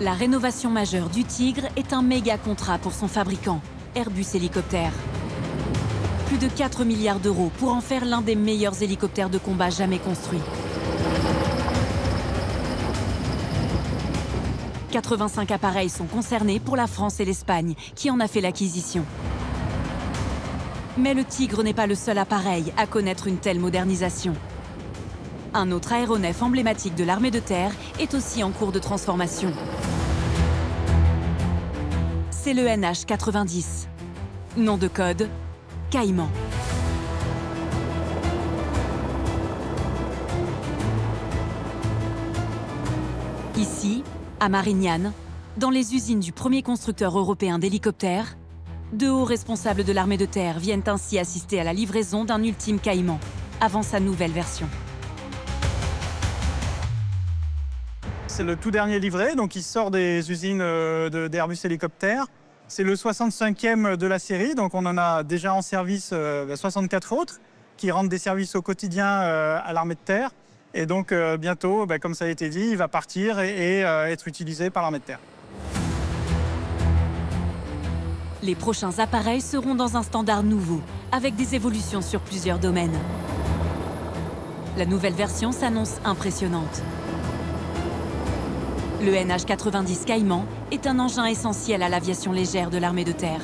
La rénovation majeure du Tigre est un méga contrat pour son fabricant, Airbus Hélicoptères. Plus de 4 milliards d'euros pour en faire l'un des meilleurs hélicoptères de combat jamais construits. 85 appareils sont concernés pour la France et l'Espagne, qui en a fait l'acquisition. Mais le Tigre n'est pas le seul appareil à connaître une telle modernisation. Un autre aéronef emblématique de l'armée de terre est aussi en cours de transformation. C'est le NH90. Nom de code, Caïman. Ici, à Marignane, dans les usines du premier constructeur européen d'hélicoptères, de hauts responsables de l'armée de terre viennent ainsi assister à la livraison d'un ultime Caïman, avant sa nouvelle version. C'est le tout dernier livré, donc il sort des usines d'Airbus Hélicoptères. C'est le 65e de la série, donc on en a déjà en service 64 autres qui rendent des services au quotidien à l'armée de terre. Et donc bientôt, comme ça a été dit, il va partir et être utilisé par l'armée de terre. Les prochains appareils seront dans un standard nouveau, avec des évolutions sur plusieurs domaines. La nouvelle version s'annonce impressionnante. Le NH90 Caïman est un engin essentiel à l'aviation légère de l'armée de terre.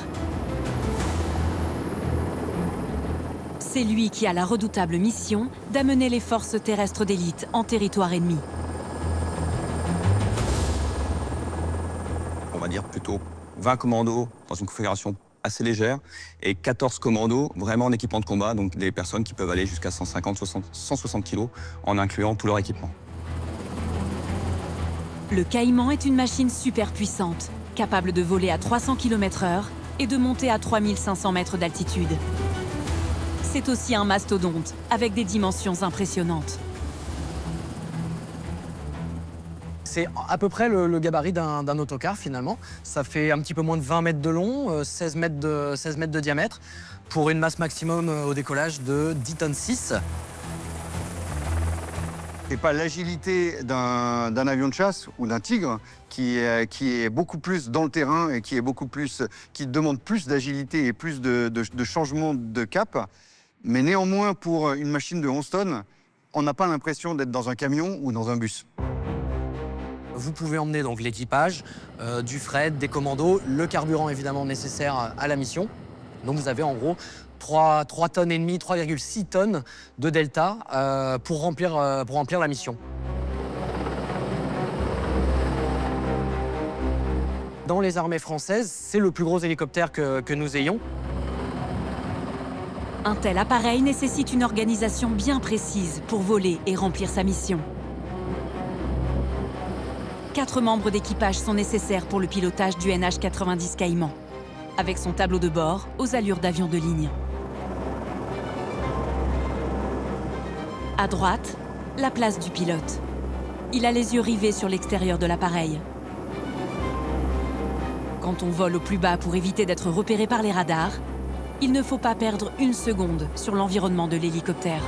C'est lui qui a la redoutable mission d'amener les forces terrestres d'élite en territoire ennemi. On va dire plutôt 20 commandos dans une configuration assez légère et 14 commandos vraiment en équipement de combat, donc des personnes qui peuvent aller jusqu'à 150-160 kg en incluant tout leur équipement. Le Caïman est une machine super puissante, capable de voler à 300 km/h et de monter à 3500 mètres d'altitude. C'est aussi un mastodonte, avec des dimensions impressionnantes. C'est à peu près le gabarit d'un autocar, finalement. Ça fait un petit peu moins de 20 mètres de long, 16 mètres de diamètre, pour une masse maximum au décollage de 10 tonnes 6. C'est pas l'agilité d'un avion de chasse ou d'un Tigre qui est beaucoup plus dans le terrain et qui demande plus d'agilité et plus de changement de cap. Mais néanmoins, pour une machine de 11 tonnes, on n'a pas l'impression d'être dans un camion ou dans un bus. Vous pouvez emmener donc l'équipage, du fret, des commandos, le carburant évidemment nécessaire à la mission. Donc vous avez en gros 3 tonnes et demie, 3,6 tonnes de delta pour remplir la mission. Dans les armées françaises, c'est le plus gros hélicoptère que nous ayons. Un tel appareil nécessite une organisation bien précise pour voler et remplir sa mission. 4 membres d'équipage sont nécessaires pour le pilotage du NH90 Caïman, avec son tableau de bord aux allures d'avion de ligne. À droite, la place du pilote. Il a les yeux rivés sur l'extérieur de l'appareil. Quand on vole au plus bas pour éviter d'être repéré par les radars, il ne faut pas perdre une seconde sur l'environnement de l'hélicoptère.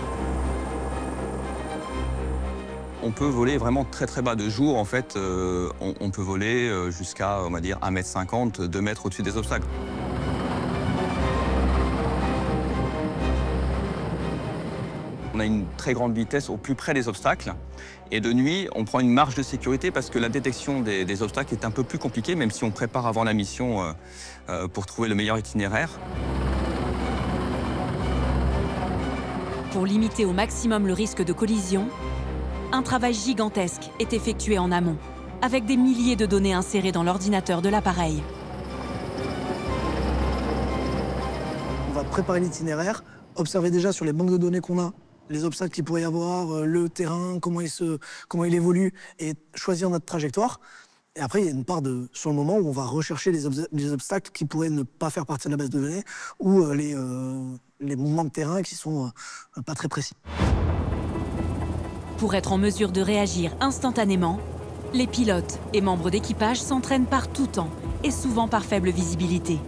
On peut voler vraiment très très bas de jour. En fait, on peut voler jusqu'à, on va dire, 1,50 m, 2 mètres au-dessus des obstacles. On a une très grande vitesse au plus près des obstacles. Et de nuit, on prend une marge de sécurité parce que la détection des obstacles est un peu plus compliquée, même si on prépare avant la mission pour trouver le meilleur itinéraire. Pour limiter au maximum le risque de collision, un travail gigantesque est effectué en amont, avec des milliers de données insérées dans l'ordinateur de l'appareil. On va préparer l'itinéraire, observer déjà sur les banques de données qu'on a, les obstacles qu'il pourrait y avoir, le terrain, comment il évolue, et choisir notre trajectoire. Et après, il y a une part sur le moment où on va rechercher les obstacles qui pourraient ne pas faire partie de la base de données ou les mouvements de terrain qui sont pas très précis. Pour être en mesure de réagir instantanément, les pilotes et membres d'équipage s'entraînent par tout temps et souvent par faible visibilité.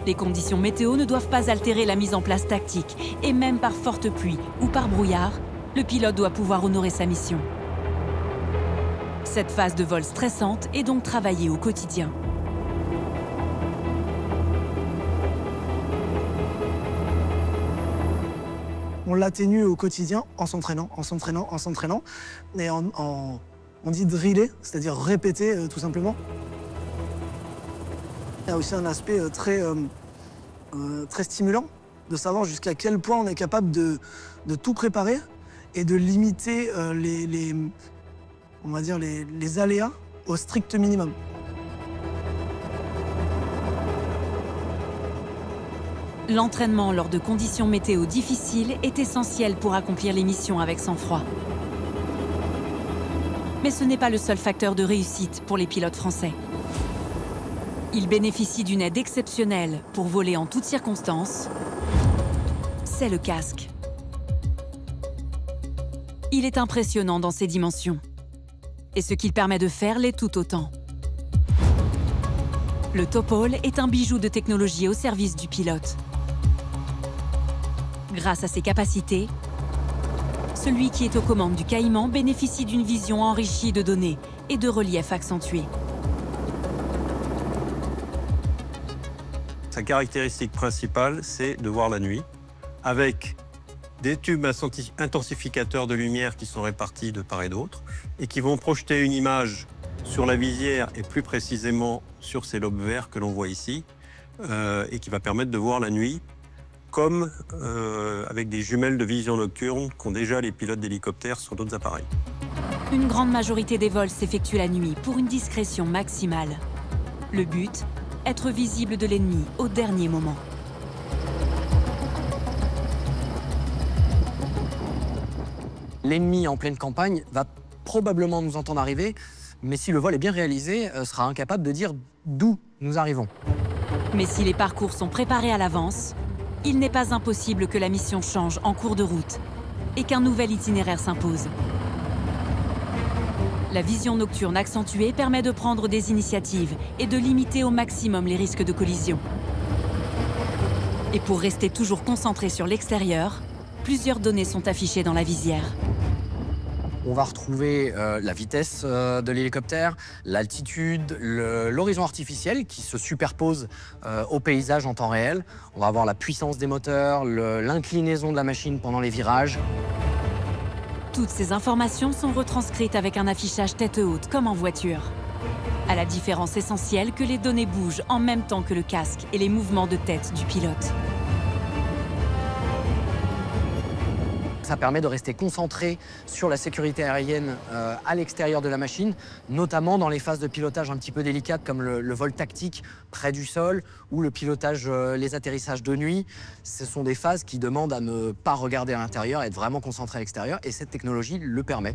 Les conditions météo ne doivent pas altérer la mise en place tactique et même par forte pluie ou par brouillard, le pilote doit pouvoir honorer sa mission. Cette phase de vol stressante est donc travaillée au quotidien. On l'atténue au quotidien en s'entraînant, et on dit driller, c'est-à-dire répéter tout simplement. Il y a aussi un aspect très stimulant de savoir jusqu'à quel point on est capable de tout préparer et de limiter on va dire les aléas au strict minimum. L'entraînement lors de conditions météo difficiles est essentiel pour accomplir les missions avec sang-froid. Mais ce n'est pas le seul facteur de réussite pour les pilotes français. Ils bénéficient d'une aide exceptionnelle pour voler en toutes circonstances. C'est le casque. Il est impressionnant dans ses dimensions. Et ce qu'il permet de faire l'est tout autant. Le Topol est un bijou de technologie au service du pilote. Grâce à ses capacités, celui qui est aux commandes du Caïman bénéficie d'une vision enrichie de données et de relief accentué. Sa caractéristique principale, c'est de voir la nuit, avec des tubes intensificateurs de lumière qui sont répartis de part et d'autre et qui vont projeter une image sur la visière et plus précisément sur ces lobes verts que l'on voit ici et qui va permettre de voir la nuit comme avec des jumelles de vision nocturne qu'ont déjà les pilotes d'hélicoptères sur d'autres appareils. Une grande majorité des vols s'effectuent la nuit pour une discrétion maximale. Le but, être visible de l'ennemi au dernier moment. L'ennemi en pleine campagne va probablement nous entendre arriver, mais si le vol est bien réalisé, sera incapable de dire d'où nous arrivons. Mais si les parcours sont préparés à l'avance, il n'est pas impossible que la mission change en cours de route et qu'un nouvel itinéraire s'impose. La vision nocturne accentuée permet de prendre des initiatives et de limiter au maximum les risques de collision. Et pour rester toujours concentré sur l'extérieur, plusieurs données sont affichées dans la visière. On va retrouver la vitesse de l'hélicoptère, l'altitude, l'horizon artificiel qui se superpose au paysage en temps réel. On va avoir la puissance des moteurs, l'inclinaison de la machine pendant les virages. Toutes ces informations sont retranscrites avec un affichage tête haute comme en voiture. À la différence essentielle que les données bougent en même temps que le casque et les mouvements de tête du pilote. Ça permet de rester concentré sur la sécurité aérienne à l'extérieur de la machine, notamment dans les phases de pilotage un petit peu délicates comme le vol tactique près du sol ou le pilotage, les atterrissages de nuit. Ce sont des phases qui demandent à ne pas regarder à l'intérieur, être vraiment concentré à l'extérieur et cette technologie le permet.